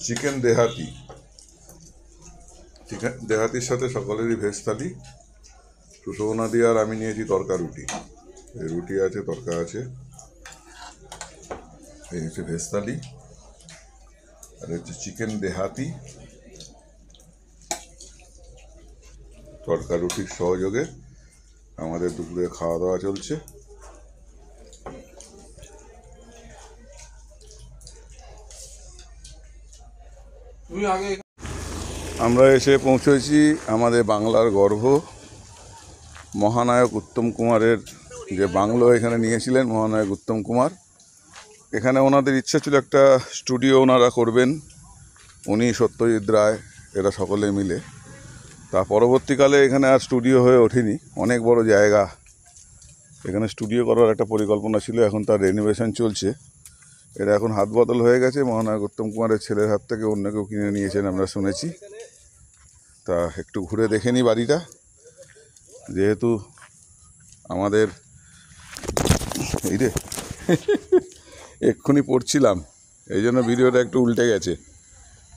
চিকেন দেহাতি। চিকেন দেহাতির সাথে সকলেরই ভেজ থালি। সুশোভনা দিয়ে আর আমি নিয়েছি তরকা রুটি। এই রুটি আছে, তরকা আছে, এই হচ্ছে ভেজ থালি, আর হচ্ছে চিকেন দেহাতি। তরকা রুটির সহযোগে আমাদের দুপুরে খাওয়া দাওয়া চলছে। আমরা এসে পৌঁছেছি আমাদের বাংলার গর্ভ মহানায়ক উত্তম কুমারের যে বাংলো এখানে নিয়েছিলেন মহানায়ক উত্তম কুমার। এখানে ওনাদের ইচ্ছা ছিল একটা স্টুডিও ওনারা করবেন, উনি সত্যজিৎ রায় এরা সকলে মিলে। তা পরবর্তীকালে এখানে আর স্টুডিও হয়ে ওঠেনি, অনেক বড় জায়গা, এখানে স্টুডিও করার একটা পরিকল্পনা ছিল, এখন তার রেনোভেশন চলছে। এটা এখন হাত বদল হয়ে গেছে, মহানায়ক উত্তম কুমারের ছেলের হাত থেকে অন্য কেউ কিনে নিয়েছেন আমরা শুনেছি। তা একটু ঘুরে দেখে নিই বাড়িটা, যেহেতু আমাদের এই রে এক্ষুনি পড়ছিলাম, এই জন্য ভিডিওটা একটু উল্টে গেছে,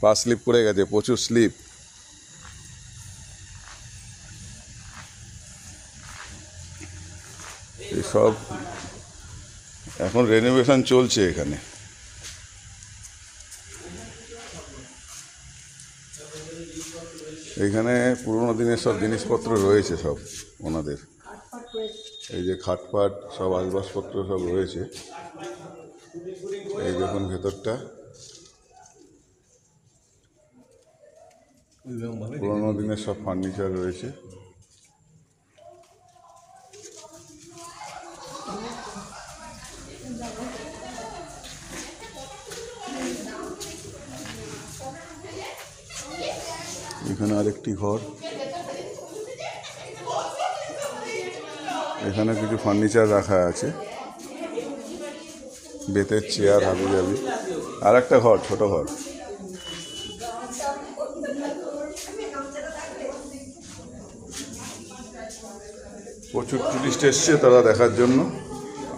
পা স্লিপ করে গেছে, প্রচুর স্লিপ। এসব এখন রেনোভেশন চলছে এখানে। এইখানে পুরোনো দিনের সব জিনিসপত্র রয়েছে সব ওনাদের, এই যে খাটপাট সব আসবাবপত্র সব রয়েছে। এই দেখুন ভেতরটা, পুরোনো দিনের সব ফার্নিচার রয়েছে। এখানে আরেকটি ঘর, এখানে কিছু ফার্নিচার রাখা আছে, বেতের চেয়ার, হাবি জাবি। আর একটা ঘর, ছোট ঘর। প্রচুর টুরিস্ট এসছে তারা দেখার জন্য,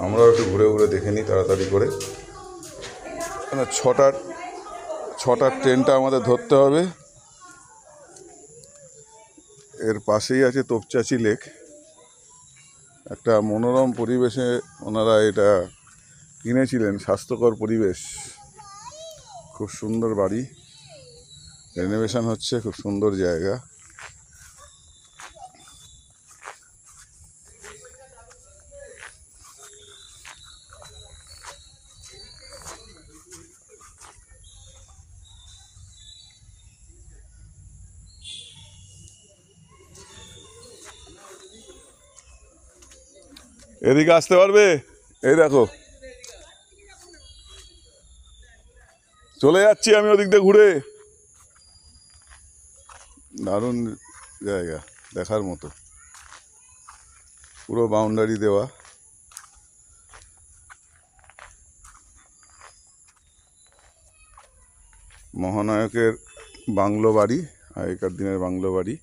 আমরাও একটু ঘুরে ঘুরে দেখে নিই তাড়াতাড়ি করে। ছটার ট্রেনটা আমাদের ধরতে হবে। এর পাশেই আছে তোপচাঁচি লেক, একটা মনোরম পরিবেশে ওনারা এটা কিনেছিলেন, স্বাস্থ্যকর পরিবেশ, খুব সুন্দর বাড়ি, রেনোভেশন হচ্ছে, খুব সুন্দর জায়গা। এদিকে আসতে পারবে? এই দেখো, চলে যাচ্ছি আমি ওদিক দিয়ে ঘুরে। দারুণ জায়গা, দেখার মতো, পুরো বাউন্ডারি দেওয়া। মহানায়কের বাংলো বাড়ি, আগেকার দিনের বাংলো বাড়ি,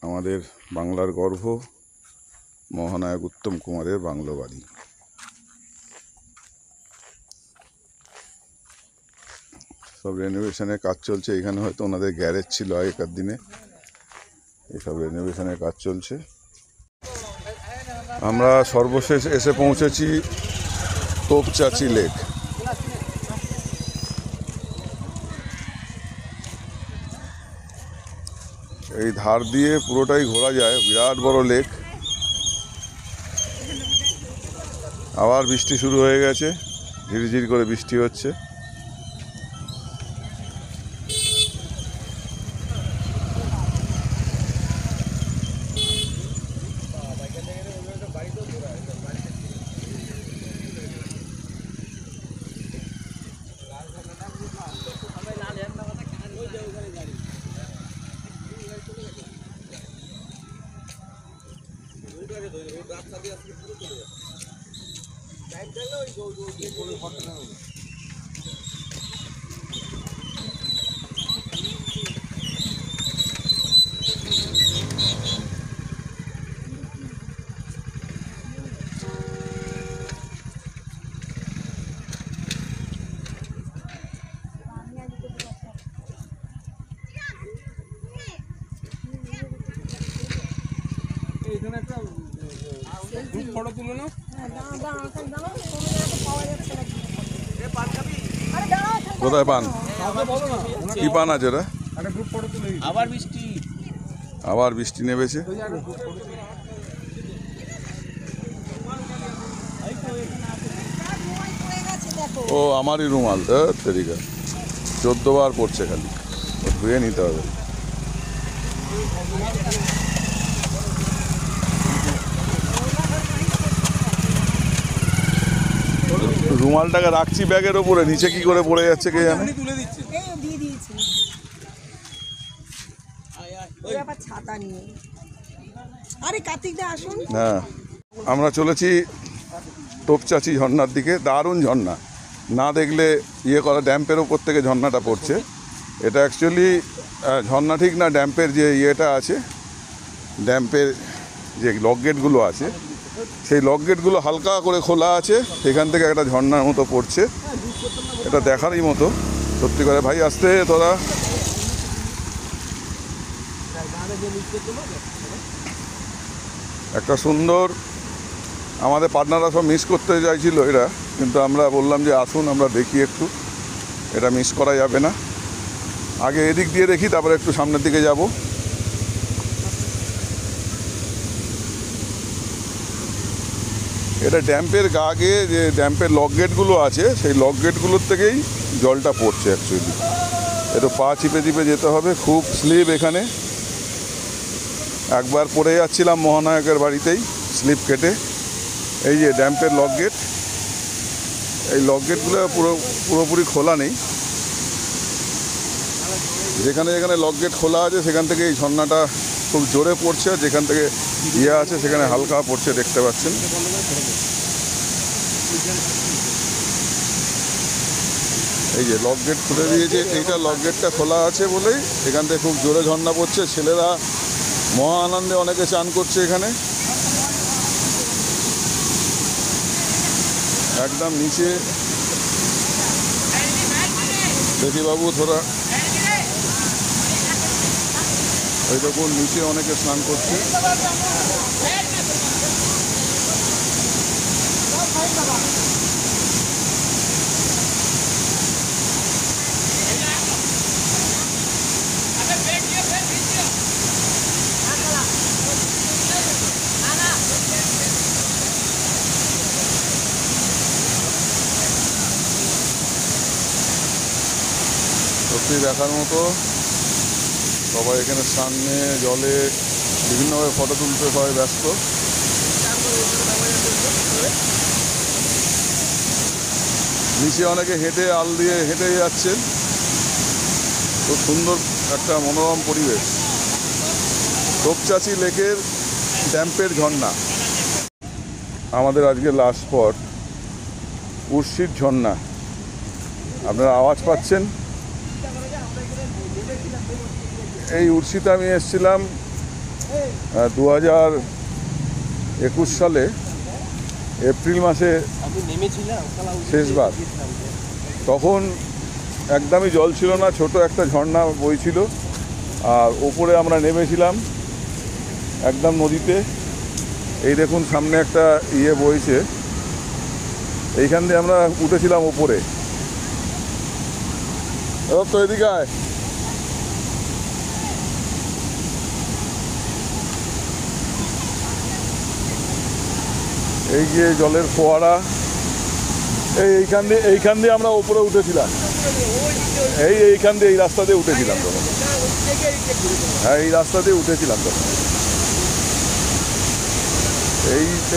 আমাদের বাংলার গর্ব মহানায়ক উত্তম কুমারের বাংলো বাড়ি। সব রেনোভেশনের কাজ চলছে। এখানে হয়তো ওনাদের গ্যারেজ ছিল আগেকার দিনে, এসব রেনোভেশনের কাজ চলছে। আমরা সর্বশেষ এসে পৌঁছেছি তোপচাঁচি লেক। এই ধার দিয়ে পুরোটাই ঘোরা যায়, বিরাট বড় লেক। আবার বৃষ্টি শুরু হয়ে গেছে, ঝিরিঝিরি করে বৃষ্টি হচ্ছে। এখানে একটা গ্রুপ ফটো তুলে নাও। কোথায় পান? কি পান আছে ওরা? একটা গ্রুপ ফটো তুলে আবার বৃষ্টি নেমেছে। ও আমারই রুমাল, তেরিকা 14 বার পড়ছে, খালি ধুয়ে নিতে হবে। রুমালটাকে রাখছি ব্যাগের ওপরে, নিচে কি করে পড়ে যাচ্ছে কে জানে। তুলে দিচ্ছে। হ্যাঁ, আমরা চলেছি তোপচাঁচি ঝর্ণার দিকে। দারুণ ঝর্ণা, না দেখলে ইয়ে করা। ড্যাম্পের ওপর থেকে ঝর্ণাটা পড়ছে। এটা অ্যাকচুয়ালি ঝর্ণা ঠিক না, ড্যাম্পের যে ইয়েটা আছে, ড্যাম্পের যে লক গেটগুলো আছে, সেই লক গেটগুলো হালকা করে খোলা আছে, সেখান থেকে একটা ঝর্ণার মতো পড়ছে। এটা দেখারই মতো সত্যি করে। ভাই আসতে তোরা, একটা সুন্দর, আমাদের পার্টনাররা সব মিস করতে চাইছিল এরা, কিন্তু আমরা বললাম যে আসুন আমরা দেখি একটু, এটা মিস করা যাবে না। আগে এদিক দিয়ে দেখি, তারপরে একটু সামনের দিকে যাব। এটা ড্যাম্পের গা গিয়ে যে ড্যাম্পের লক গেটগুলো আছে, সেই লক গেটগুলোর থেকেই জলটা পড়ছে অ্যাকচুয়ালি। একটু পা চিপে চিপে যেতে হবে, খুব স্লিপ এখানে। একবার পড়ে যাচ্ছিলাম মহানায়কের বাড়িতেই, স্লিপ কেটে। এই যে ড্যাম্পের লক গেট, এই লক গেটগুলো পুরোপুরি খোলা নেই। যেখানে যেখানে লক গেট খোলা আছে সেখান থেকে এই ঝর্ণাটা খুব জোরে পড়ছে, আর যেখান থেকে ইয়ে আছে সেখানে হালকা পড়ছে, দেখতে পাচ্ছেন। এই যে লক গেট খুলে দিয়েছে, এইটা লক গেটটা খোলা আছে বলেই এখান থেকে খুব জোরে ঝর্ণা পড়ছে। ছেলেরা মহা আনন্দে অনেকে চান করছে এখানে। একদম নিচে দেখি বাবু থোড়া, ওই দেখুন নিচে অনেকে স্নান করছে। সত্যি দেখার মতো, সবাই এখানে স্নান নিয়ে জলে বিভিন্নভাবে ফটো তুলতে সবাই ব্যস্ত। নিচে অনেকে হেঁটে আল দিয়ে হেঁটে যাচ্ছেন। খুব সুন্দর একটা মনোরম পরিবেশ। তোপচাচি লেকের ড্যাম্পের ঝর্ণা। আমাদের আজকে লাস্ট স্পট উর্শির ঝর্ণা। আপনারা আওয়াজ পাচ্ছেন? এই উর্শিতে আমি এসেছিলাম 2021 সালে এপ্রিল মাসে শেষবার। তখন একদমই জল ছিল না, ছোট একটা ঝর্ণা বইছিল, আর ওপরে আমরা নেমেছিলাম একদম নদীতে। এই দেখুন সামনে একটা ইয়ে বইছে, এইখান দিয়ে আমরা উঠেছিলাম ওপরে। তো এদিকে আয়। এই যে জলের ফোয়ারা, এইখান দিয়ে আমরা ওপরে উঠেছিলাম। এইখান দিয়ে এই রাস্তা দিয়ে উঠেছিলাম তখন। হ্যাঁ, এই রাস্তা দিয়ে উঠেছিলাম তখন।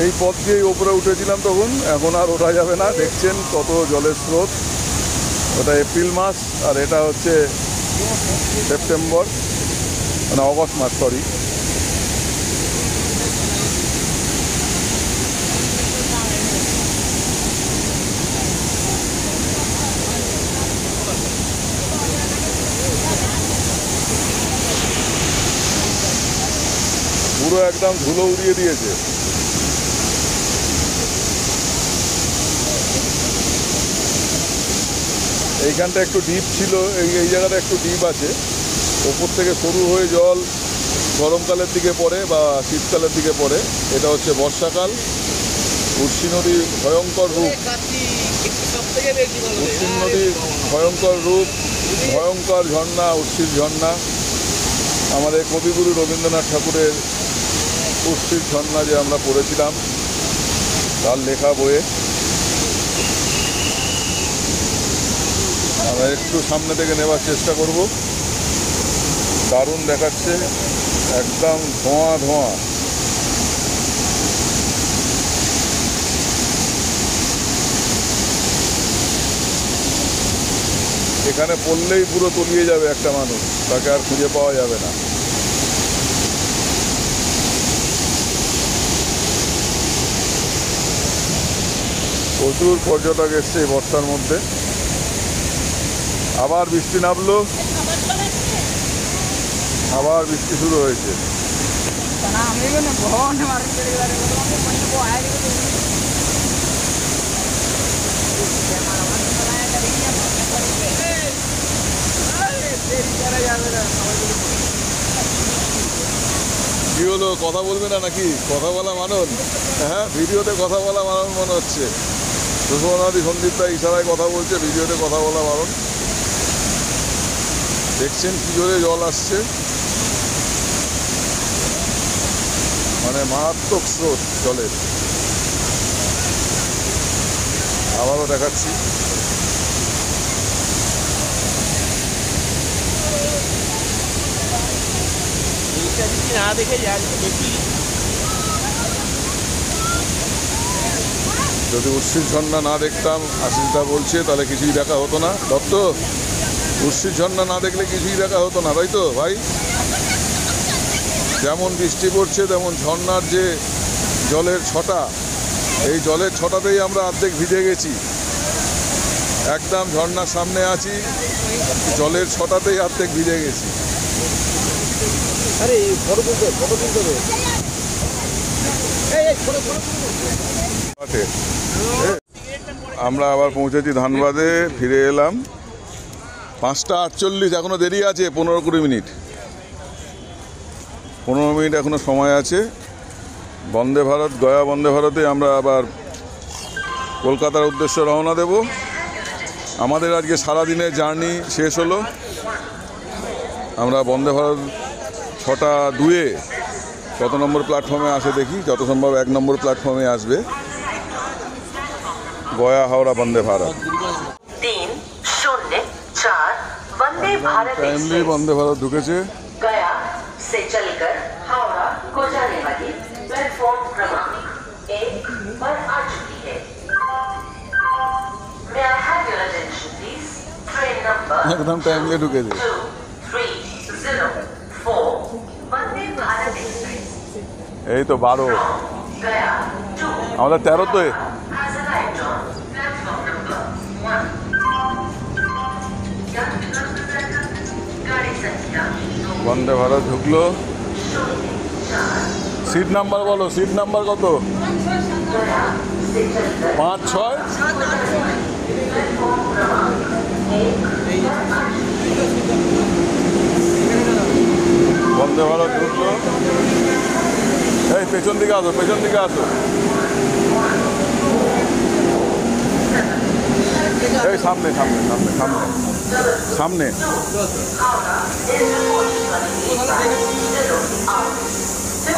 এই পথ দিয়ে ওপরে উঠেছিলাম তখন। এখন আর ওঠা যাবে না, দেখছেন কত জলের স্রোত। ওটা এপ্রিল মাস আর এটা হচ্ছে সেপ্টেম্বর, মানে অগস্ট মাস, সরি। পুরো একদম ধুলো উড়িয়ে দিয়েছে। এইখানটা একটু ডিপ ছিল, এই জায়গাটা একটু ডিপ আছে। ওপর থেকে সরু হয়ে জল গরমকালের দিকে পড়ে বা শীতকালের দিকে পড়ে। এটা হচ্ছে বর্ষাকাল। উর্শি নদীর ভয়ঙ্কর রূপ, উর্শি নদীর ভয়ঙ্কর রূপ, ভয়ঙ্কর ঝর্ণা, উর্শির ঝর্ণা। আমাদের কবিগুরু রবীন্দ্রনাথ ঠাকুরের উর্শির ঝর্ণা যে আমরা পড়েছিলাম তার লেখা বইয়ে। আমরা একটু সামনে থেকে নেবার চেষ্টা করব। দারুণ দেখাচ্ছে, একদম ধোঁয়া ধোঁয়া। এখানে পড়লেই পুরো তলিয়ে যাবে একটা মানুষ, তাকে আর খুঁজে পাওয়া যাবে না। প্রচুর পর্যটক এসছে এই বর্ষার মধ্যে। আবার বৃষ্টি নামলো, আবার বৃষ্টি শুরু হয়েছে। কি হলো, কথা বলবে না নাকি? কথা বলা মানন? হ্যাঁ, ভিডিওতে কথা বলা মানন মনে হচ্ছে। সুষমাদি সন্দীপটা ইশারায় কথা বলছে, ভিডিওতে কথা বলা মানন। দেখছেন কি জোরে জল আসছে, মানে মারাত্মক স্রোত জলের। আবারও দেখাচ্ছি। না দেখে দেখি যদি উচ্ছির ঝর্ণা না দেখতাম, আশিসদা বলছে, তাহলে কিছুই দেখা হতো না। দত্ত, উচ্ছির ঝর্ণা না দেখলে কিছুই দেখা হতো না, তাই তো ভাই? যেমন বৃষ্টি পড়ছে তেমন ঝর্ণার যে জলের ছটা, এই জলের ছটাতেই আমরা অর্ধেক ভিজে গেছি। একদম ঝর্ণার সামনে আছি, জলের ছটাতেই অর্ধেক ভিজে গেছি। আরে ফটো তুলতে হবে। আমরা আবার পৌঁছেছি ধানবাদে, ফিরে এলাম 5:48, এখনো দেরি আছে 15-20 মিনিট। 15 মিনিট এখনো সময় আছে। বন্দে ভারত, গয়া বন্দে ভারতে আমরা আবার কলকাতার উদ্দেশ্যে রওনা দেব। আমাদের আজকে সারাদিনের জার্নি শেষ হলো। আমরা বন্দে ভারত 6:02 কত নম্বর প্ল্যাটফর্মে আসে দেখি, যত সম্ভব 1 নম্বর প্ল্যাটফর্মে আসবে। গয়া হাওড়া বন্দে ভারত 304 वंदे भारत টাইমলি বন্দে ভারত ঢুকেছে। गया से चलकर हावड़ा को जाने वाली प्लेटफॉर्म क्रमांक 1 पर आ चुकी है। May I have your attention please? Train number একদম টাইমলি ঢুকেছে। 2304 वंदे भारत एक्सप्रेस এই তো 12, गया to আমাদের 13-তে। has arrived on platform number 1. गाड़ी संख्या বন্দে ভারত ঢুকলো। সিট নাম্বার বলো, সিট নাম্বার কত? 5-6। বন্দে ভারত ঢুকলো। এই পেছন দিকে আসো, পেছন দিকে আসো। এই সামনে সামনে সামনে সামনে সামনে।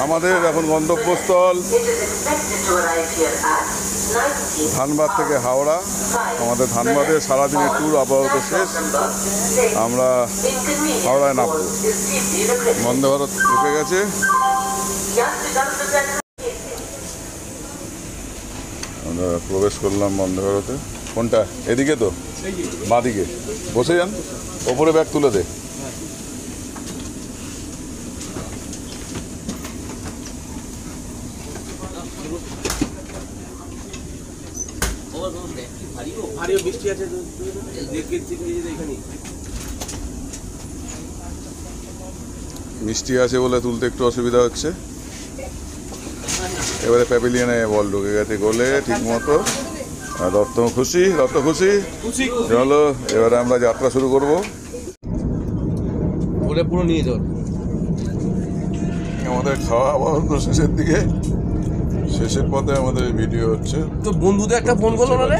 আমাদের এখন গন্তব্যস্থল ধানবাদ থেকে হাওড়া। আমাদের ধানবাদের সারাদিনের ট্যুর আপাতত শেষ। আমরা হাওড়ায় নামব। বন্দে ভারত ঢুকে গেছে। আমরা প্রবেশ করলাম বন্দে ভারতে। কোনটা? এদিকে তো, বাঁদিকে। বসে যান, ওপরে ব্যাগ তুলে দে। ভারী বৃষ্টি আছে এখানে। মিষ্টি আছে বলে তুলতে একটু অসুবিধা হচ্ছে। এবারে প্যাভিলিয়নে বল ঢুকে গেছে গোলে ঠিক মতো। দত্ত খুশি, দত্ত খুশি। চলো এবারে আমরা যাত্রা শুরু করব। ওরে পুরো নিয়ে যাও। আমাদের খাওয়া আপাতত শেষের দিকে, শেষের পথে আমাদের ভিডিও হচ্ছে। তো বন্ধুদের একটা ফোন করলো না রে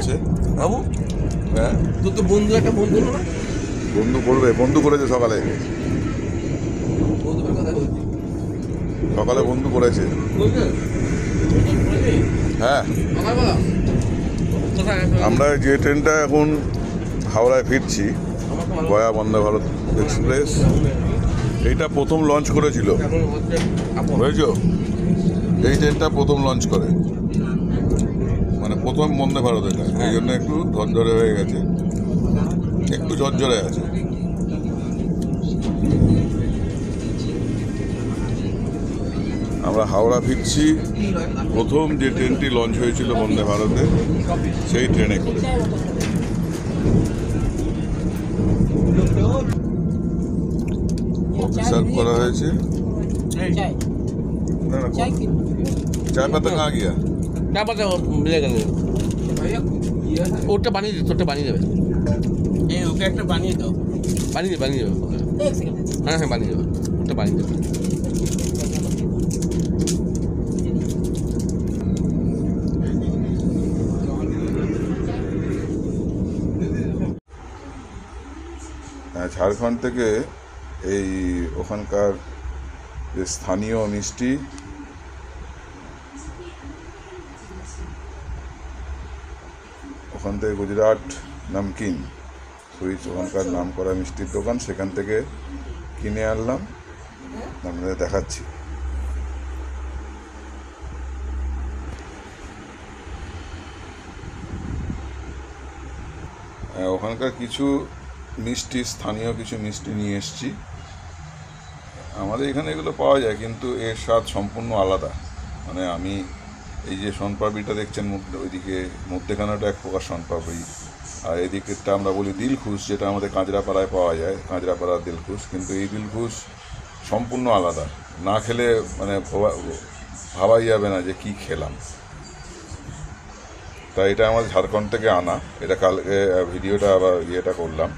বাবু? হ্যাঁ, তোর তো বন্ধু একটা ফোন করলো না? বন্ধু করবে, বন্ধু করেছে সকালে, সকালে বন্ধু করেছে। হ্যাঁ, আমরা যে ট্রেনটা এখন হাওড়ায় ফিরছি, গয়া বন্দে ভারত এক্সপ্রেস, এইটা প্রথম লঞ্চ করেছিল, বুঝেছো? এই ট্রেনটা প্রথম লঞ্চ করে, মানে প্রথম বন্দে ভারত এটা, এই জন্য একটু ঝরঝরে হয়ে গেছে, একটু ঝরঝরে আছে। আমরা হাওড়া ফিরছি প্রথম যে ট্রেনটি লঞ্চ হয়েছিল বন্দে ভারতে, সেই ট্রেনে করে। কফি সার্ভ করা হয়েছে। না না, চায় পাতা কাহা গিয়া? না পাতা মিলে গেল। ওটা বানিয়ে দে, তোরটা বানিয়ে দেবে। ওকে একটা বানিয়ে দাও। বানিয়ে দেবে, বানিয়ে দেবে। হ্যাঁ হ্যাঁ, বানিয়ে দেবে, ওটা বানিয়ে দেবে। ঝাড়খণ্ড থেকে এই ওখানকার যে স্থানীয় মিষ্টি, ওখান থেকে গুজরাট নমকিন সুইটস, ওখানকার নাম করা মিষ্টির দোকান, সেখান থেকে কিনে আনলাম। আপনাদের দেখাচ্ছি। ওখানকার কিছু মিষ্টি, স্থানীয় কিছু মিষ্টি নিয়ে এসেছি। আমাদের এখানে এগুলো পাওয়া যায়, কিন্তু এর স্বাদ সম্পূর্ণ আলাদা। মানে আমি এই যে শনপাপড়িটা দেখছেন, ওইদিকে মধ্যেখানাটা এক প্রকার শনপাপড়ি, আর এদিকেরটা আমরা বলি দিলখুশ, যেটা আমাদের কাঁচরাপাড়ায় পাওয়া যায়, কাঁচরাপাড়ার দিলখুশ। কিন্তু এই দিলখুশ সম্পূর্ণ আলাদা, না খেলে মানে ভাবাই যাবে না যে কি খেলাম। তাই এটা আমার ঝাড়খণ্ড থেকে আনা। এটা কালকে ভিডিওটা আবার ইয়েটা করলাম।